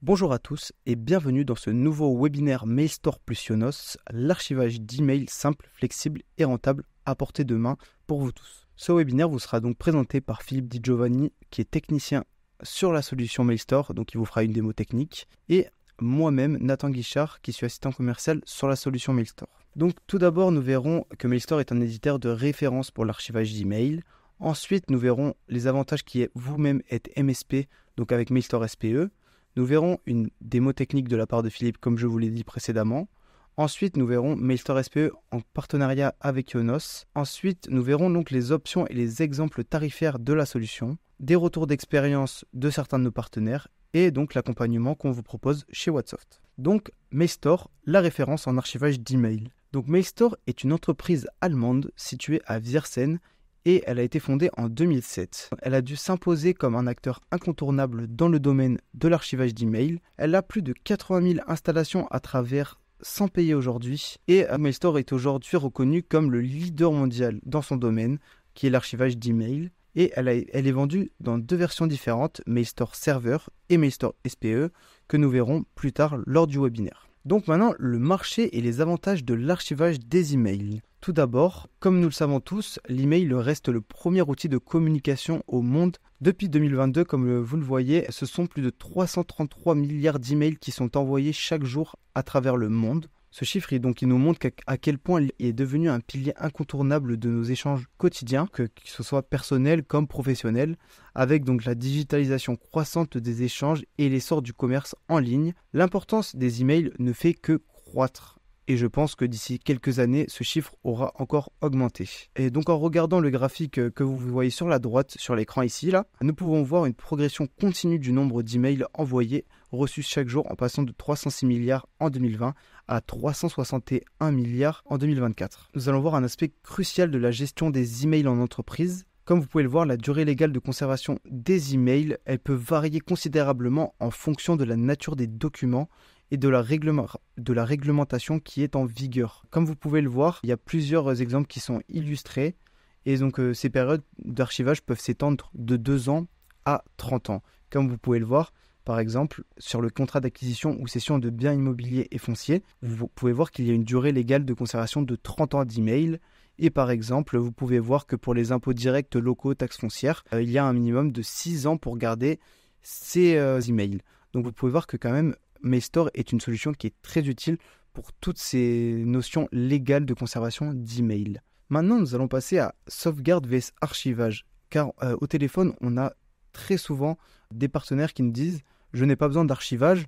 Bonjour à tous et bienvenue dans ce nouveau webinaire Mailstore plus Ionos, l'archivage d'emails simple, flexible et rentable à portée de main pour vous tous. Ce webinaire vous sera donc présenté par Philippe Di Giovanni qui est technicien sur la solution Mailstore, donc il vous fera une démo technique, et moi-même Nathan Guichard qui suis assistant commercial sur la solution Mailstore. Donc tout d'abord nous verrons que Mailstore est un éditeur de référence pour l'archivage d'emails. Ensuite nous verrons les avantages qui est vous-même être MSP, donc avec Mailstore SPE. Nous verrons une démo technique de la part de Philippe, comme je vous l'ai dit précédemment. Ensuite, nous verrons Mailstore SPE en partenariat avec Ionos. Ensuite, nous verrons donc les options et les exemples tarifaires de la solution, des retours d'expérience de certains de nos partenaires et donc l'accompagnement qu'on vous propose chez Whatsoft. Donc, Mailstore, la référence en archivage d'email. Donc, Mailstore est une entreprise allemande située à Viersen, et elle a été fondée en 2007. Elle a dû s'imposer comme un acteur incontournable dans le domaine de l'archivage d'email. Elle a plus de 80 000 installations à travers 100 pays aujourd'hui, et Mailstore est aujourd'hui reconnu comme le leader mondial dans son domaine, qui est l'archivage d'email. Et elle est vendue dans deux versions différentes, Mailstore Server et Mailstore SPE, que nous verrons plus tard lors du webinaire. Donc maintenant, le marché et les avantages de l'archivage des emails. Tout d'abord, comme nous le savons tous, l'email reste le premier outil de communication au monde. Depuis 2022, comme vous le voyez, ce sont plus de 333 milliards d'emails qui sont envoyés chaque jour à travers le monde. Ce chiffre, il nous montre à quel point il est devenu un pilier incontournable de nos échanges quotidiens, que ce soit personnel comme professionnel, avec donc la digitalisation croissante des échanges et l'essor du commerce en ligne. L'importance des emails ne fait que croître. Et je pense que d'ici quelques années, ce chiffre aura encore augmenté. Et donc en regardant le graphique que vous voyez sur la droite, sur l'écran ici, là, nous pouvons voir une progression continue du nombre d'emails envoyés, reçus chaque jour, en passant de 306 milliards en 2020 à 361 milliards en 2024. Nous allons voir un aspect crucial de la gestion des emails en entreprise. Comme vous pouvez le voir, la durée légale de conservation des emails, elle peut varier considérablement en fonction de la nature des documents et de la réglementation qui est en vigueur. Comme vous pouvez le voir, il y a plusieurs exemples qui sont illustrés, et donc ces périodes d'archivage peuvent s'étendre de 2 ans à 30 ans. Comme vous pouvez le voir, par exemple, sur le contrat d'acquisition ou cession de biens immobiliers et fonciers, vous pouvez voir qu'il y a une durée légale de conservation de 30 ans d'email. Et par exemple, vous pouvez voir que pour les impôts directs locaux, taxes foncières, il y a un minimum de 6 ans pour garder ces emails. Donc vous pouvez voir que quand même, Mailstore est une solution qui est très utile pour toutes ces notions légales de conservation d'email. Maintenant, nous allons passer à sauvegarde vs archivage. Car au téléphone, on a très souvent des partenaires qui nous disent « Je n'ai pas besoin d'archivage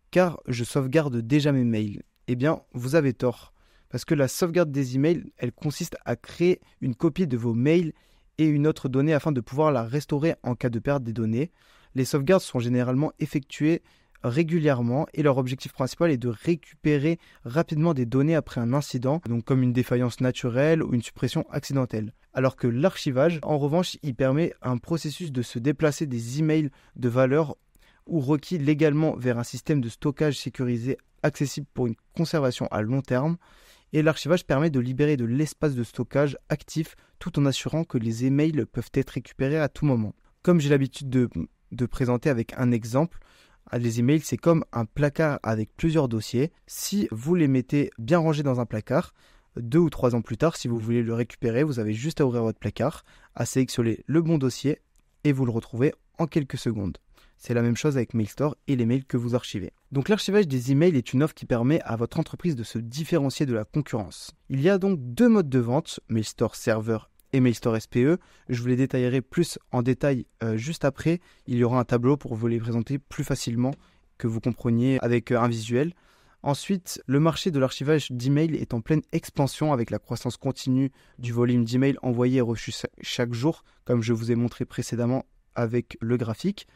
car je sauvegarde déjà mes mails ». Eh bien, vous avez tort. Parce que la sauvegarde des emails, elle consiste à créer une copie de vos mails et une autre donnée afin de pouvoir la restaurer en cas de perte des données. Les sauvegardes sont généralement effectuées régulièrement et leur objectif principal est de récupérer rapidement des données après un incident, donc comme une défaillance naturelle ou une suppression accidentelle. Alors que l'archivage, en revanche, il permet un processus de se déplacer des emails de valeur ou requis légalement vers un système de stockage sécurisé accessible pour une conservation à long terme. Et l'archivage permet de libérer de l'espace de stockage actif tout en assurant que les emails peuvent être récupérés à tout moment. Comme j'ai l'habitude de présenter avec un exemple, les emails, c'est comme un placard avec plusieurs dossiers. Si vous les mettez bien rangés dans un placard, 2 ou 3 ans plus tard, si vous voulez le récupérer, vous avez juste à ouvrir votre placard, à sélectionner le bon dossier et vous le retrouvez en quelques secondes. C'est la même chose avec Mailstore et les mails que vous archivez. Donc l'archivage des emails est une offre qui permet à votre entreprise de se différencier de la concurrence. Il y a donc 2 modes de vente, Mailstore Server et Mailstore SPE. Je vous les détaillerai plus en détail juste après. Il y aura un tableau pour vous les présenter plus facilement, que vous compreniez avec un visuel. Ensuite, le marché de l'archivage d'email est en pleine expansion avec la croissance continue du volume d'emails envoyés et reçus chaque jour, comme je vous ai montré précédemment avec le graphique.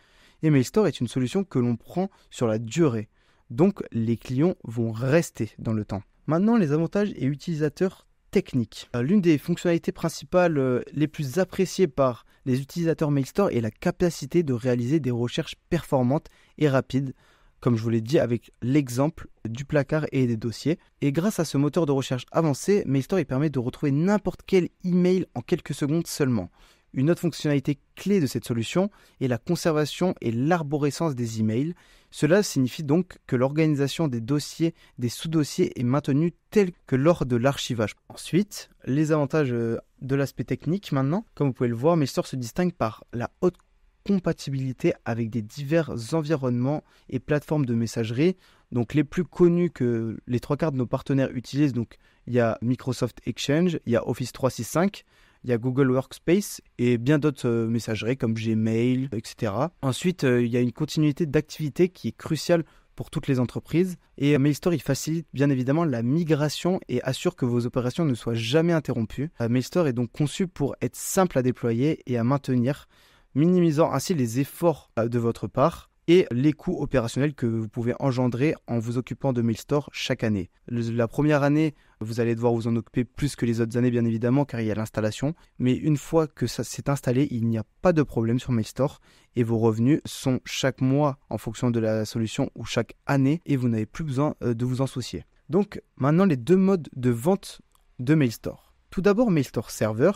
Et Mailstore est une solution que l'on prend sur la durée. Donc, les clients vont rester dans le temps. Maintenant, les avantages et utilisateurs techniques. L'une des fonctionnalités principales les plus appréciées par les utilisateurs Mailstore est la capacité de réaliser des recherches performantes et rapides, comme je vous l'ai dit avec l'exemple du placard et des dossiers. Et grâce à ce moteur de recherche avancé, Mailstore permet de retrouver n'importe quel email en quelques secondes seulement. Une autre fonctionnalité clé de cette solution est la conservation et l'arborescence des emails. Cela signifie donc que l'organisation des dossiers, des sous-dossiers est maintenue telle que lors de l'archivage. Ensuite, les avantages de l'aspect technique maintenant. Comme vous pouvez le voir, Mailstore se distingue par la haute compatibilité avec des divers environnements et plateformes de messagerie. Donc les plus connus que les 3/4 de nos partenaires utilisent, donc il y a Microsoft Exchange, il y a Office 365, il y a Google Workspace et bien d'autres messageries comme Gmail, etc. Ensuite, il y a une continuité d'activité qui est cruciale pour toutes les entreprises. Et Mailstore, il facilite bien évidemment la migration et assure que vos opérations ne soient jamais interrompues. Mailstore est donc conçu pour être simple à déployer et à maintenir, minimisant ainsi les efforts de votre part et les coûts opérationnels que vous pouvez engendrer en vous occupant de Mailstore chaque année. La première année, vous allez devoir vous en occuper plus que les autres années, bien évidemment, car il y a l'installation. Mais une fois que ça s'est installé, il n'y a pas de problème sur Mailstore et vos revenus sont chaque mois en fonction de la solution ou chaque année et vous n'avez plus besoin de vous en soucier. Donc maintenant, les 2 modes de vente de Mailstore. Tout d'abord, Mailstore Server.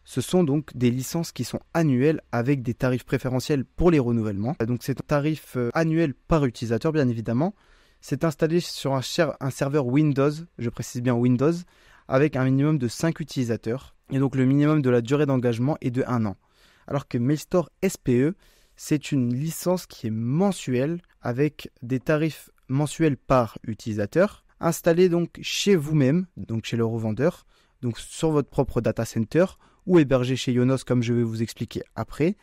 Ce sont donc des licences qui sont annuelles avec des tarifs préférentiels pour les renouvellements. Donc c'est un tarif annuel par utilisateur bien évidemment. C'est installé sur un serveur Windows, je précise bien Windows, avec un minimum de 5 utilisateurs. Et donc le minimum de la durée d'engagement est de 1 an. Alors que Mailstore SPE, c'est une licence qui est mensuelle avec des tarifs mensuels par utilisateur, installés donc chez vous-même, donc chez le revendeur, donc sur votre propre data center, ou hébergé chez Ionos comme je vais vous expliquer après.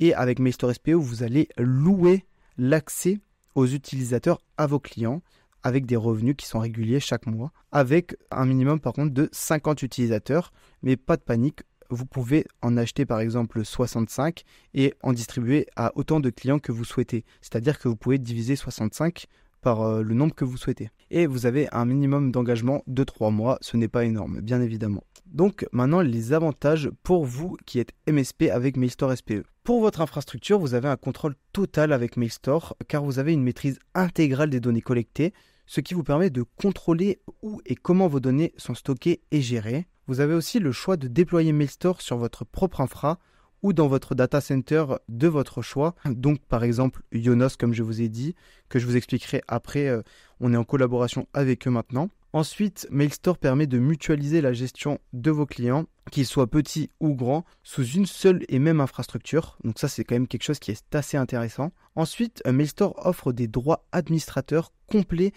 Et avec Mailstore SPE, vous allez louer l'accès aux utilisateurs à vos clients avec des revenus qui sont réguliers chaque mois, avec un minimum par contre de 50 utilisateurs. Mais pas de panique, vous pouvez en acheter par exemple 65 et en distribuer à autant de clients que vous souhaitez. C'est-à-dire que vous pouvez diviser 65 par le nombre que vous souhaitez. Et vous avez un minimum d'engagement de 3 mois, ce n'est pas énorme, bien évidemment. Donc maintenant, les avantages pour vous qui êtes MSP avec Mailstore SPE. Pour votre infrastructure, vous avez un contrôle total avec Mailstore, car vous avez une maîtrise intégrale des données collectées, ce qui vous permet de contrôler où et comment vos données sont stockées et gérées. Vous avez aussi le choix de déployer Mailstore sur votre propre infra, ou dans votre data center de votre choix. Donc par exemple Ionos comme je vous ai dit, que je vous expliquerai après, on est en collaboration avec eux maintenant. Ensuite, Mailstore permet de mutualiser la gestion de vos clients, qu'ils soient petits ou grands, sous une seule et même infrastructure. Donc ça c'est quand même quelque chose qui est assez intéressant. Ensuite, Mailstore offre des droits administrateurs complets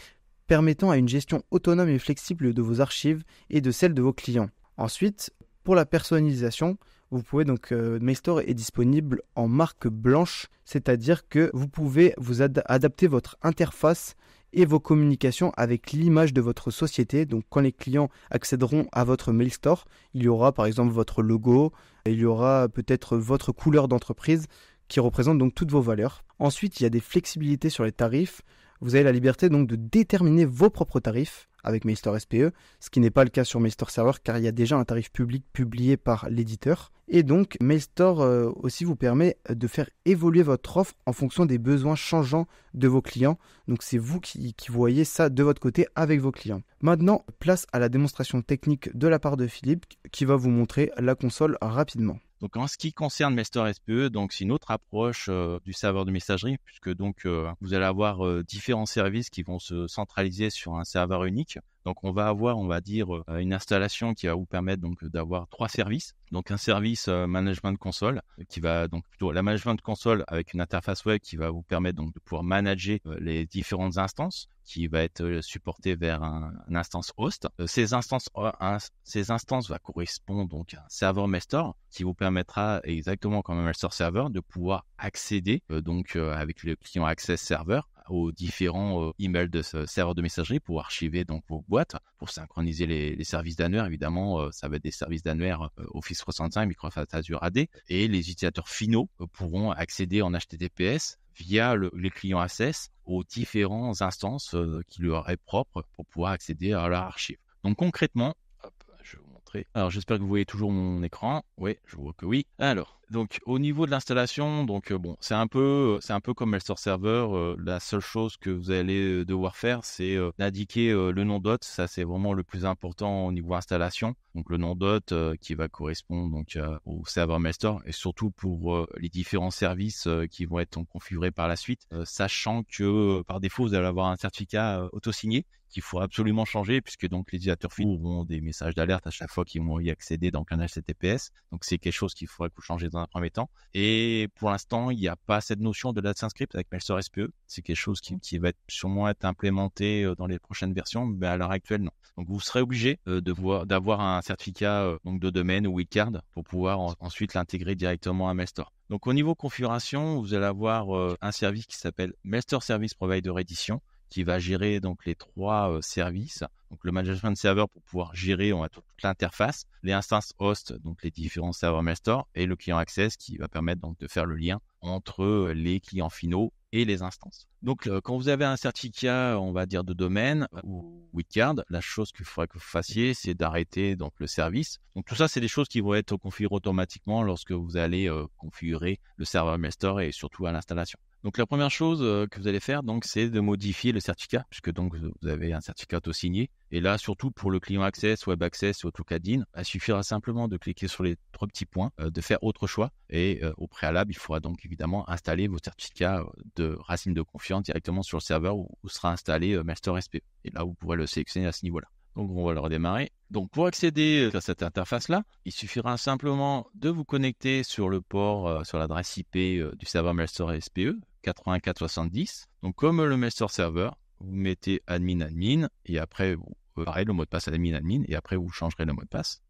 permettant à une gestion autonome et flexible de vos archives et de celles de vos clients. Ensuite, pour la personnalisation, vous pouvez donc Mailstore est disponible en marque blanche, c'est-à-dire que vous pouvez vous adapter votre interface et vos communications avec l'image de votre société. Donc quand les clients accéderont à votre Mailstore, il y aura par exemple votre logo, il y aura peut-être votre couleur d'entreprise qui représente donc toutes vos valeurs. Ensuite, il y a des flexibilités sur les tarifs. Vous avez la liberté donc de déterminer vos propres tarifs avec Mailstore SPE, ce qui n'est pas le cas sur Mailstore Server car il y a déjà un tarif public publié par l'éditeur. Et donc Mailstore aussi vous permet de faire évoluer votre offre en fonction des besoins changeants de vos clients. Donc c'est vous qui voyez ça de votre côté avec vos clients. Maintenant, place à la démonstration technique de la part de Philippe qui va vous montrer la console rapidement. Donc en ce qui concerne Mailstore SPE, donc c'est une autre approche du serveur de messagerie puisque donc vous allez avoir différents services qui vont se centraliser sur un serveur unique. Donc on va avoir, on va dire, une installation qui va vous permettre donc d'avoir 3 services. Donc un service management console qui va donc plutôt la management console avec une interface web qui va vous permettre donc de pouvoir manager les différentes instances, qui va être supporté vers un instance host. Ces instances va correspondre donc à un serveur Mailstore qui vous permettra exactement comme un Mailstore serveur de pouvoir accéder avec le client Access Server aux différents emails de ce serveur de messagerie pour archiver donc vos boîtes, pour synchroniser les services d'annuaire. Évidemment, ça va être des services d'annuaire Office 365, Microsoft Azure AD, et les utilisateurs finaux pourront accéder en HTTPS via les clients Access aux différentes instances qui leur est propre pour pouvoir accéder à leur archive. Donc concrètement, hop, je vais vous montrer. Alors j'espère que vous voyez toujours mon écran. Oui, je vois que oui. Alors, Donc au niveau de l'installation, bon, c'est un peu comme Mail Store Server. La seule chose que vous allez devoir faire, c'est d'indiquer le nom d'hôte. Ça, c'est vraiment le plus important au niveau installation. Donc le nom d'hôte qui va correspondre donc au serveur Mail Store, et surtout pour les différents services qui vont être configurés par la suite, sachant que par défaut vous allez avoir un certificat auto-signé qu'il faut absolument changer, puisque donc les utilisateurs finaux auront des messages d'alerte à chaque fois qu'ils vont y accéder dans le canal HTTPS. Donc c'est quelque chose qu'il faudrait que vous changez dans un premier temps. Et pour l'instant, il n'y a pas cette notion de Let's Encrypt avec Mail Store SPE. C'est quelque chose qui va sûrement être implémenté dans les prochaines versions, mais à l'heure actuelle, non. Donc vous serez obligé d'avoir un certificat donc de domaine ou wildcard pour pouvoir ensuite l'intégrer directement à Mail Store. Donc au niveau configuration, vous allez avoir un service qui s'appelle Mail Store Service Provider Edition, qui va gérer donc les 3 services. Donc le management server pour pouvoir gérer toute l'interface, les instances host, donc les différents serveurs Mail Store, et le client access qui va permettre donc de faire le lien entre les clients finaux et les instances. Donc quand vous avez un certificat, on va dire de domaine ou wildcard, la chose qu'il faudrait que vous fassiez, c'est d'arrêter donc le service. Donc tout ça, c'est des choses qui vont être configurées automatiquement lorsque vous allez configurer le serveur Mail Store et surtout à l'installation. Donc la première chose que vous allez faire, donc, c'est de modifier le certificat, puisque donc vous avez un certificat auto-signé. Et là, surtout pour le client Access, Web Access et AutoCAD, il suffira simplement de cliquer sur les 3 petits points, de faire autre choix. Et au préalable, il faudra donc évidemment installer vos certificats de racine de confiance directement sur le serveur où sera installé Mail Store SPE. Et là, vous pourrez le sélectionner à ce niveau-là. Donc, on va le redémarrer. Donc, pour accéder à cette interface-là, il suffira simplement de vous connecter sur le port, sur l'adresse IP du serveur Mail Store SPE, 8470. Donc, comme le Mail Store Server, vous mettez admin, et après, pareil, le mot de passe à admin, et après, vous changerez le mot de passe.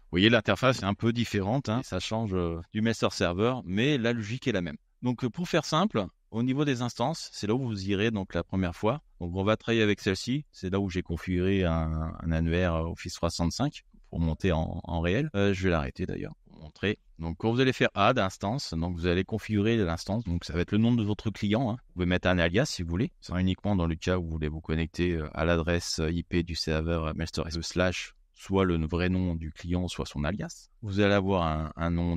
Vous voyez, l'interface est un peu différente, ça change du Mail Store Server, mais la logique est la même. Donc, pour faire simple, au niveau des instances, c'est là où vous irez donc la première fois. Donc, on va travailler avec celle-ci. C'est là où j'ai configuré un annuaire Office 365 pour monter en réel. Je vais l'arrêter d'ailleurs pour montrer. Donc, quand vous allez faire Add Instance, donc vous allez configurer l'instance. Donc, ça va être le nom de votre client. Vous pouvez mettre un alias si vous voulez. C'est uniquement dans le cas où vous voulez vous connecter à l'adresse IP du serveur Mail Store / soit le vrai nom du client, soit son alias. Vous allez avoir un nom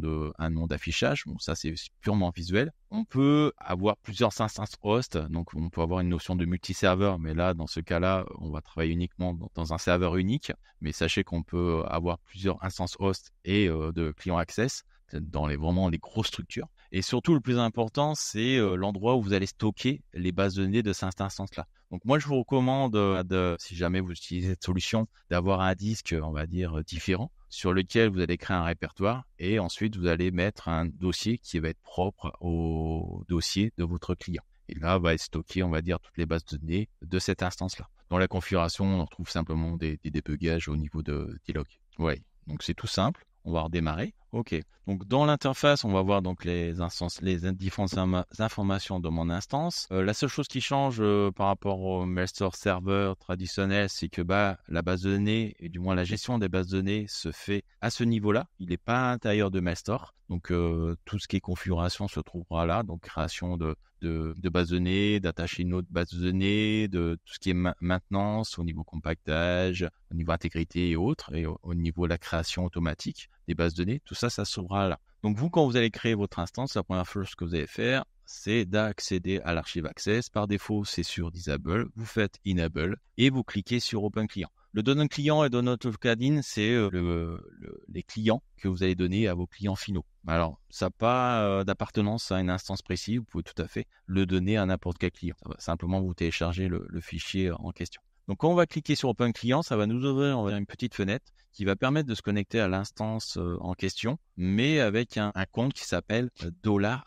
d'affichage. Bon, ça, c'est purement visuel. On peut avoir plusieurs instances host. Donc, on peut avoir une notion de multi-serveur. Mais là, dans ce cas-là, on va travailler uniquement dans un serveur unique. Mais sachez qu'on peut avoir plusieurs instances host et de client access dans vraiment les grosses structures. Et surtout, le plus important, c'est l'endroit où vous allez stocker les bases de données de cette instance-là. Donc moi, je vous recommande, si jamais vous utilisez cette solution, d'avoir un disque, on va dire, différent, sur lequel vous allez créer un répertoire, et ensuite, vous allez mettre un dossier qui va être propre au dossier de votre client. Et là, va être stocké, on va dire, toutes les bases de données de cette instance-là. Dans la configuration, on retrouve simplement des débugages au niveau des logs. Ouais, donc c'est tout simple. On va redémarrer. OK. Donc, dans l'interface, on va voir donc les instances, les différentes informations de mon instance. La seule chose qui change par rapport au Mail Store Server traditionnel, c'est que la base de données, et du moins la gestion des bases de données, se fait à ce niveau-là. Il n'est pas à l'intérieur de Mail Store. Donc, tout ce qui est configuration se trouvera là. Donc, création de base de données, d'attacher une autre base de données, de tout ce qui est maintenance au niveau compactage, au niveau intégrité et autres, et au niveau de la création automatique des bases de données. Tout ça, ça sera là. Donc vous, quand vous allez créer votre instance, la première chose que vous allez faire, c'est d'accéder à l'archive Access. Par défaut, c'est sur Disable. Vous faites Enable et vous cliquez sur Open Client. Le donner client et donner AutoCAD, c'est les clients que vous allez donner à vos clients finaux. Alors, ça n'a pas d'appartenance à une instance précise. Vous pouvez tout à fait le donner à n'importe quel client. Ça va simplement vous télécharger le fichier en question. Donc, quand on va cliquer sur Open Client, ça va nous ouvrir une petite fenêtre qui va permettre de se connecter à l'instance en question, mais avec un compte qui s'appelle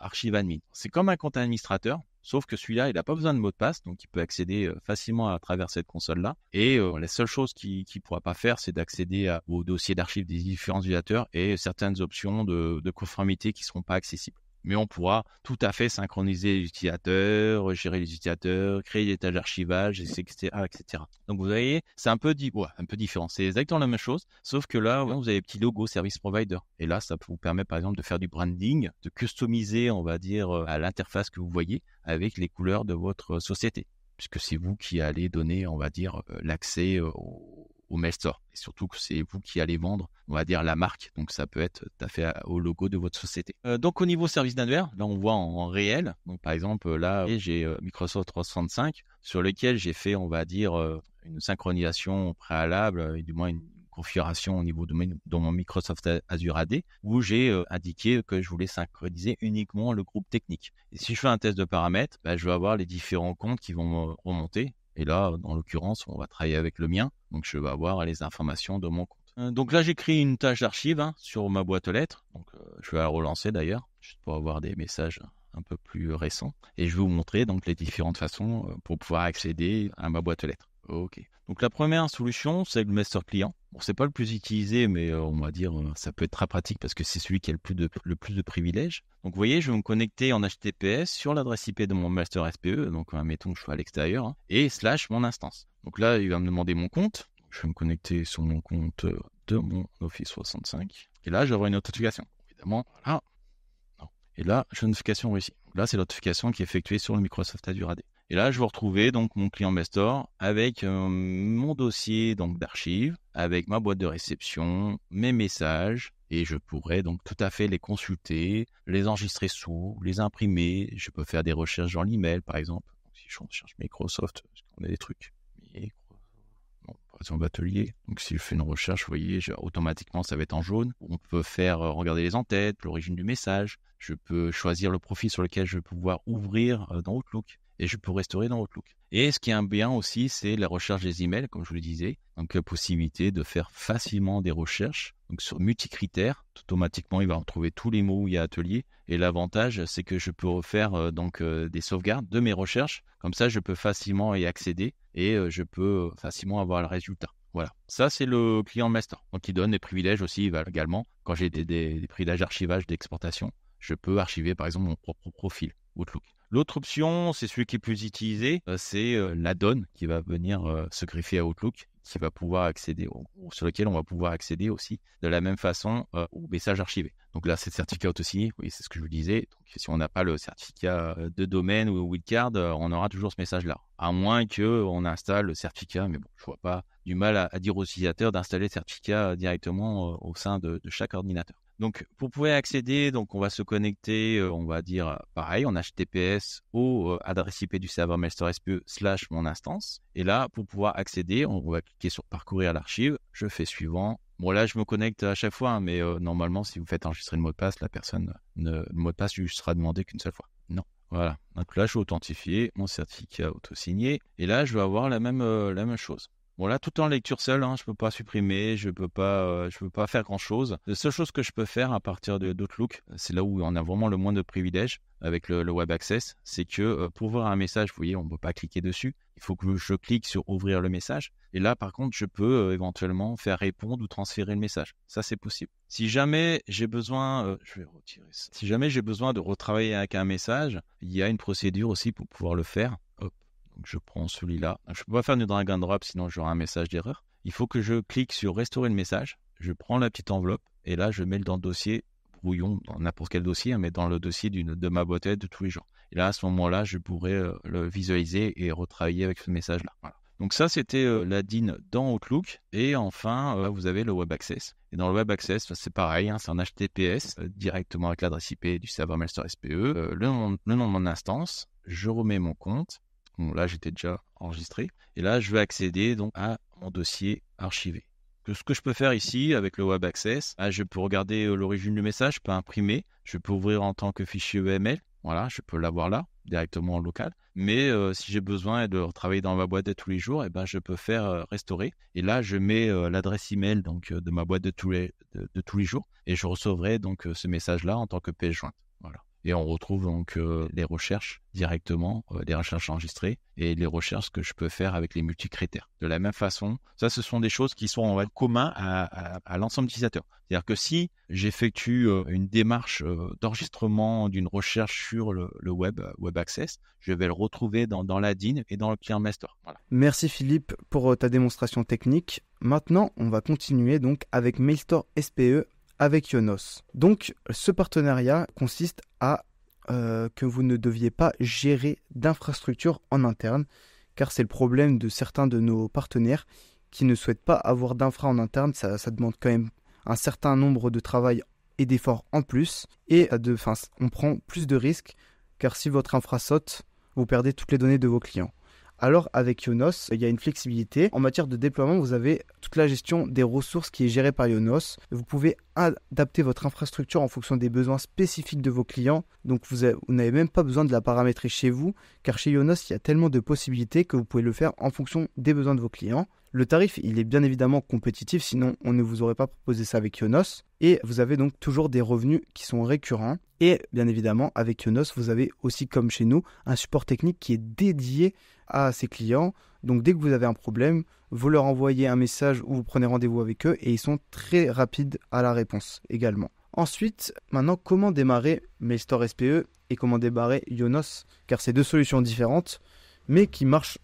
$archiveadmin. C'est comme un compte administrateur, sauf que celui-là, il n'a pas besoin de mot de passe, donc il peut accéder facilement à travers cette console-là. Et la seule chose qu'il ne pourra pas faire, c'est d'accéder au dossier d'archives des différents utilisateurs et certaines options de conformité qui ne seront pas accessibles. Mais on pourra tout à fait synchroniser les utilisateurs, gérer les utilisateurs, créer des tâches d'archivage, etc., etc. Donc vous voyez, c'est un peu différent. C'est exactement la même chose, sauf que là, vous avez des petits logos service provider. Et là, ça vous permet par exemple de faire du branding, de customiser, on va dire, à l'interface que vous voyez avec les couleurs de votre société. Puisque c'est vous qui allez donner, on va dire, l'accès aux au mail store. Et surtout que c'est vous qui allez vendre, on va dire, la marque. Donc, ça peut être tout à fait au logo de votre société. Donc, au niveau service d'annuaire, là, on voit en réel. Donc, par exemple, là, j'ai Microsoft 365 sur lequel j'ai fait, on va dire, une synchronisation préalable et du moins une configuration au niveau de mon Microsoft Azure AD où j'ai indiqué que je voulais synchroniser uniquement le groupe technique. Et si je fais un test de paramètres, je vais avoir les différents comptes qui vont me remonter. Et là, dans l'occurrence, on va travailler avec le mien. Donc, je vais avoir les informations de mon compte. Donc là, j'ai créé une tâche d'archive sur ma boîte aux lettres. Donc, je vais la relancer d'ailleurs, juste pour avoir des messages un peu plus récents. Et je vais vous montrer donc les différentes façons pour pouvoir accéder à ma boîte aux lettres. Ok. Donc la première solution, c'est le master client. Bon, c'est pas le plus utilisé, mais on va dire ça peut être très pratique parce que c'est celui qui a le plus de privilèges. Donc vous voyez, je vais me connecter en HTTPS sur l'adresse IP de mon master SPE. Donc admettons que je sois à l'extérieur et / mon instance. Donc là, il va me demander mon compte. Je vais me connecter sur mon compte de mon Office 65. Et là, je vais avoir une notification. Évidemment, voilà. Non. Et là, j'ai une notification réussie. Là, c'est la notification qui est effectuée sur le Microsoft Azure AD. Et là, je vais retrouver donc mon client Mailstore avec mon dossier donc d'archives, avec ma boîte de réception, mes messages, et je pourrais donc tout à fait les consulter, les enregistrer sous, les imprimer. Je peux faire des recherches dans l'email, par exemple. Donc, si je recherche Microsoft, parce qu'on a des trucs. Bon, par exemple, atelier. Donc, si je fais une recherche, vous voyez, automatiquement, ça va être en jaune. On peut faire regarder les en-têtes, l'origine du message. Je peux choisir le profil sur lequel je vais pouvoir ouvrir dans Outlook. Et je peux restaurer dans Outlook. Et ce qui est un bien aussi, c'est la recherche des emails, comme je vous le disais. Donc, la possibilité de faire facilement des recherches. Donc, sur multicritères, automatiquement, il va retrouver tous les mots où il y a atelier. Et l'avantage, c'est que je peux refaire des sauvegardes de mes recherches. Comme ça, je peux facilement y accéder et je peux facilement avoir le résultat. Voilà. Ça, c'est le client master. Donc, il donne des privilèges aussi également. Quand j'ai des privilèges d'archivage, d'exportation, je peux archiver, par exemple, mon propre profil Outlook. L'autre option, c'est celui qui est plus utilisé, c'est l'add-on qui va venir se greffer à Outlook, qui va pouvoir accéder, sur lequel on va pouvoir accéder aussi de la même façon aux messages archivés. Donc là, c'est le certificat auto-signé, oui, c'est ce que je vous disais. Donc, si on n'a pas le certificat de domaine ou wildcard, on aura toujours ce message-là. À moins qu'on installe le certificat, mais bon, je vois pas du mal à dire aux utilisateurs d'installer le certificat directement au sein de chaque ordinateur. Donc, pour pouvoir accéder, donc on va se connecter, on va dire pareil, en HTTPS au adresse IP du serveur Mailstore SPE / mon instance. Et là, pour pouvoir accéder, on va cliquer sur parcourir l'archive. Je fais suivant. Bon, là, je me connecte à chaque fois, mais normalement, si vous faites enregistrer le mot de passe, le mot de passe lui sera demandé qu'une seule fois. Non. Voilà. Donc là, je vais authentifier mon certificat auto-signé. Et là, je vais avoir la même chose. Bon là, tout en lecture seule, je peux pas supprimer, je peux pas faire grand chose. La seule chose que je peux faire à partir d'Outlook, c'est là où on a vraiment le moins de privilèges avec le Web Access, c'est que pour ouvrir un message, vous voyez, on ne peut pas cliquer dessus. Il faut que je clique sur ouvrir le message. Et là, par contre, je peux éventuellement faire répondre ou transférer le message. Ça, c'est possible. Si jamais j'ai besoin, je vais retirer ça. Si jamais j'ai besoin de retravailler avec un message, il y a une procédure aussi pour pouvoir le faire. Hop. Donc, je prends celui-là. Je ne peux pas faire du drag and drop, sinon j'aurai un message d'erreur. Il faut que je clique sur restaurer le message. Je prends la petite enveloppe et là, je mets dans le dossier brouillon, dans n'importe quel dossier, mais dans le dossier de ma boîte de tous les jours. Et là, à ce moment-là, je pourrais le visualiser et retravailler avec ce message-là. Voilà. Donc ça, c'était la DIN dans Outlook. Et enfin, vous avez le Web Access. Et dans le Web Access, c'est pareil, c'est en HTTPS, directement avec l'adresse IP du serveur Mailstore SPE, le nom de mon instance. Je remets mon compte. Bon, là, j'étais déjà enregistré. Et là, je vais accéder donc à mon dossier archivé. Ce que je peux faire ici avec le Web Access, je peux regarder l'origine du message, je peux imprimer, je peux ouvrir en tant que fichier EML. Voilà, je peux l'avoir là, directement en local. Mais si j'ai besoin de retravailler dans ma boîte de tous les jours, je peux faire restaurer. Et là, je mets l'adresse email donc, de ma boîte de tous les jours et je recevrai donc ce message-là en tant que pièce jointe. Voilà. Et on retrouve donc les recherches directement, les recherches enregistrées et les recherches que je peux faire avec les multicritères. De la même façon, ça, ce sont des choses qui sont communs à l'ensemble d'utilisateurs. C'est-à-dire que si j'effectue une démarche d'enregistrement d'une recherche sur le Web Access, je vais le retrouver dans la DIN et dans le client Mailstore. Voilà. Merci Philippe pour ta démonstration technique. Maintenant, on va continuer donc avec Mailstore SPE avec Ionos. Donc, ce partenariat consiste à que vous ne deviez pas gérer d'infrastructure en interne, car c'est le problème de certains de nos partenaires qui ne souhaitent pas avoir d'infra en interne, ça demande quand même un certain nombre de travail et d'efforts en plus. Et on prend plus de risques, car si votre infra saute, vous perdez toutes les données de vos clients. Alors avec Ionos, il y a une flexibilité. En matière de déploiement, vous avez toute la gestion des ressources qui est gérée par Ionos. Vous pouvez adapter votre infrastructure en fonction des besoins spécifiques de vos clients. Donc vous n'avez même pas besoin de la paramétrer chez vous, car chez Ionos, il y a tellement de possibilités que vous pouvez le faire en fonction des besoins de vos clients. Le tarif, il est bien évidemment compétitif, sinon on ne vous aurait pas proposé ça avec Ionos. Et vous avez donc toujours des revenus qui sont récurrents. Et bien évidemment, avec Ionos, vous avez aussi, comme chez nous, un support technique qui est dédié à ses clients. Donc dès que vous avez un problème, vous leur envoyez un message ou vous prenez rendez-vous avec eux et ils sont très rapides à la réponse également. Ensuite, maintenant, comment démarrer Mailstore SPE et comment démarrer Ionos, car c'est deux solutions différentes, mais qui marchent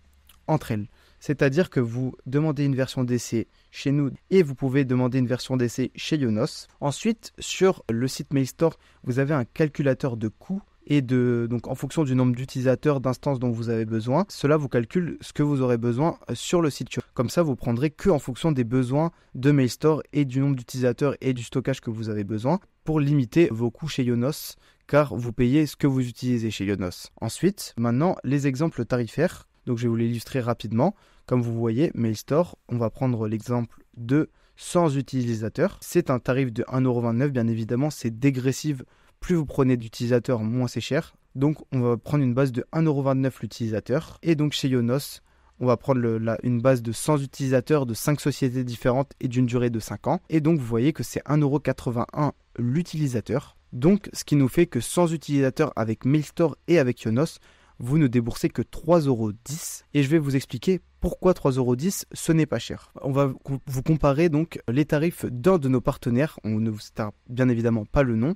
entre elles. C'est-à-dire que vous demandez une version d'essai chez nous et vous pouvez demander une version d'essai chez Ionos. Ensuite, sur le site Mailstore, vous avez un calculateur de coûts et donc en fonction du nombre d'utilisateurs, d'instances dont vous avez besoin, cela vous calcule ce que vous aurez besoin sur le site. Comme ça, vous prendrez que en fonction des besoins de Mailstore et du nombre d'utilisateurs et du stockage que vous avez besoin pour limiter vos coûts chez Ionos, car vous payez ce que vous utilisez chez Ionos. Ensuite, maintenant, les exemples tarifaires. Donc je vais vous l'illustrer rapidement. Comme vous voyez, Mailstore, on va prendre l'exemple de 100 utilisateurs. C'est un tarif de 1,29€. Bien évidemment, c'est dégressif. Plus vous prenez d'utilisateurs, moins c'est cher. Donc on va prendre une base de 1,29€ l'utilisateur. Et donc chez Ionos, on va prendre une base de 100 utilisateurs de 5 sociétés différentes et d'une durée de 5 ans. Et donc vous voyez que c'est 1,81€ l'utilisateur. Donc ce qui nous fait que 100 utilisateurs avec Mailstore et avec Ionos, vous ne déboursez que 3,10€. Et je vais vous expliquer pourquoi 3,10€, ce n'est pas cher. On va vous comparer donc les tarifs d'un de nos partenaires, on ne vous citera bien évidemment pas le nom,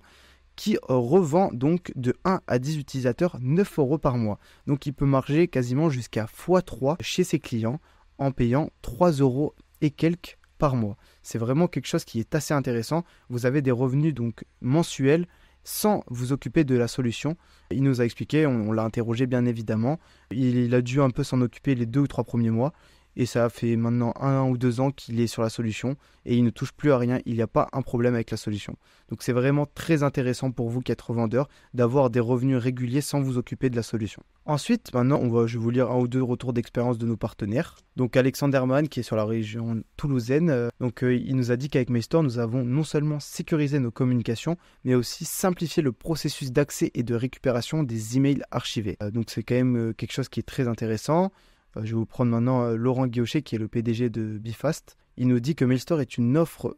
qui revend donc de 1 à 10 utilisateurs 9€ par mois. Donc il peut marger quasiment jusqu'à x3 chez ses clients en payant 3€ et quelques par mois. C'est vraiment quelque chose qui est assez intéressant. Vous avez des revenus donc mensuels sans vous occuper de la solution. Il nous a expliqué, on l'a interrogé bien évidemment. Il a dû un peu s'en occuper les 2 ou 3 premiers mois. Et ça fait maintenant 1 ou 2 ans qu'il est sur la solution et il ne touche plus à rien, il n'y a pas un problème avec la solution. Donc c'est vraiment très intéressant pour vous qui êtes revendeur d'avoir des revenus réguliers sans vous occuper de la solution. Ensuite, maintenant, je vais vous lire 1 ou 2 retours d'expérience de nos partenaires. Donc Alexander Mann qui est sur la région toulousaine, il nous a dit qu'avec Mailstore, nous avons non seulement sécurisé nos communications, mais aussi simplifié le processus d'accès et de récupération des emails archivés. Donc c'est quand même quelque chose qui est très intéressant. Je vais vous prendre maintenant Laurent Guillocher, qui est le PDG de Bifast. Il nous dit que Mailstore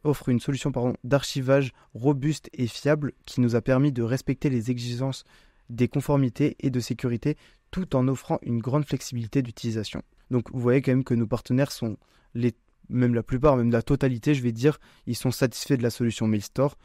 offre une solution d'archivage robuste et fiable qui nous a permis de respecter les exigences des conformités et de sécurité tout en offrant une grande flexibilité d'utilisation. Donc vous voyez quand même que nos partenaires sont même la plupart, même la totalité, je vais dire, ils sont satisfaits de la solution Mailstore.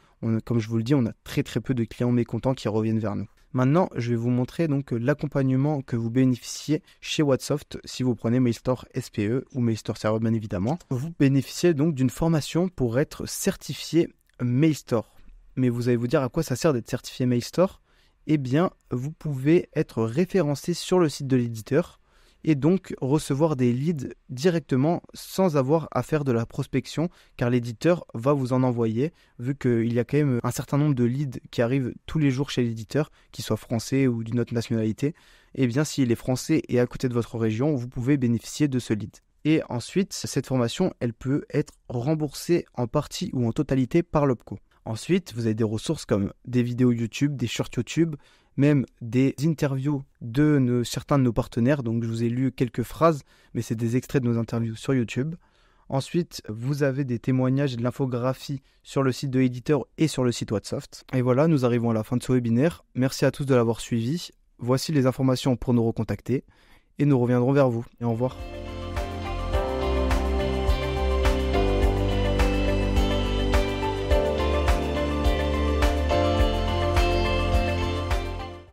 Comme je vous le dis, on a très très peu de clients mécontents qui reviennent vers nous. Maintenant, je vais vous montrer donc l'accompagnement que vous bénéficiez chez Wattsoft si vous prenez Mailstore SPE ou Mailstore Server bien évidemment. Vous bénéficiez donc d'une formation pour être certifié Mailstore. Mais vous allez vous dire à quoi ça sert d'être certifié Mailstore ? Eh bien, vous pouvez être référencé sur le site de l'éditeur et donc recevoir des leads directement sans avoir à faire de la prospection, car l'éditeur va vous en envoyer, vu qu'il y a quand même un certain nombre de leads qui arrivent tous les jours chez l'éditeur, qu'ils soient français ou d'une autre nationalité. Et bien s'il est français et à côté de votre région, vous pouvez bénéficier de ce lead. Et ensuite, cette formation, elle peut être remboursée en partie ou en totalité par l'OPCO. Ensuite, vous avez des ressources comme des vidéos YouTube, des shorts YouTube, même des interviews de certains de nos partenaires. Donc je vous ai lu quelques phrases, mais c'est des extraits de nos interviews sur YouTube. Ensuite, vous avez des témoignages et de l'infographie sur le site de l'éditeur et sur le site Wattsoft. Et voilà, nous arrivons à la fin de ce webinaire. Merci à tous de l'avoir suivi. Voici les informations pour nous recontacter et nous reviendrons vers vous. Et au revoir.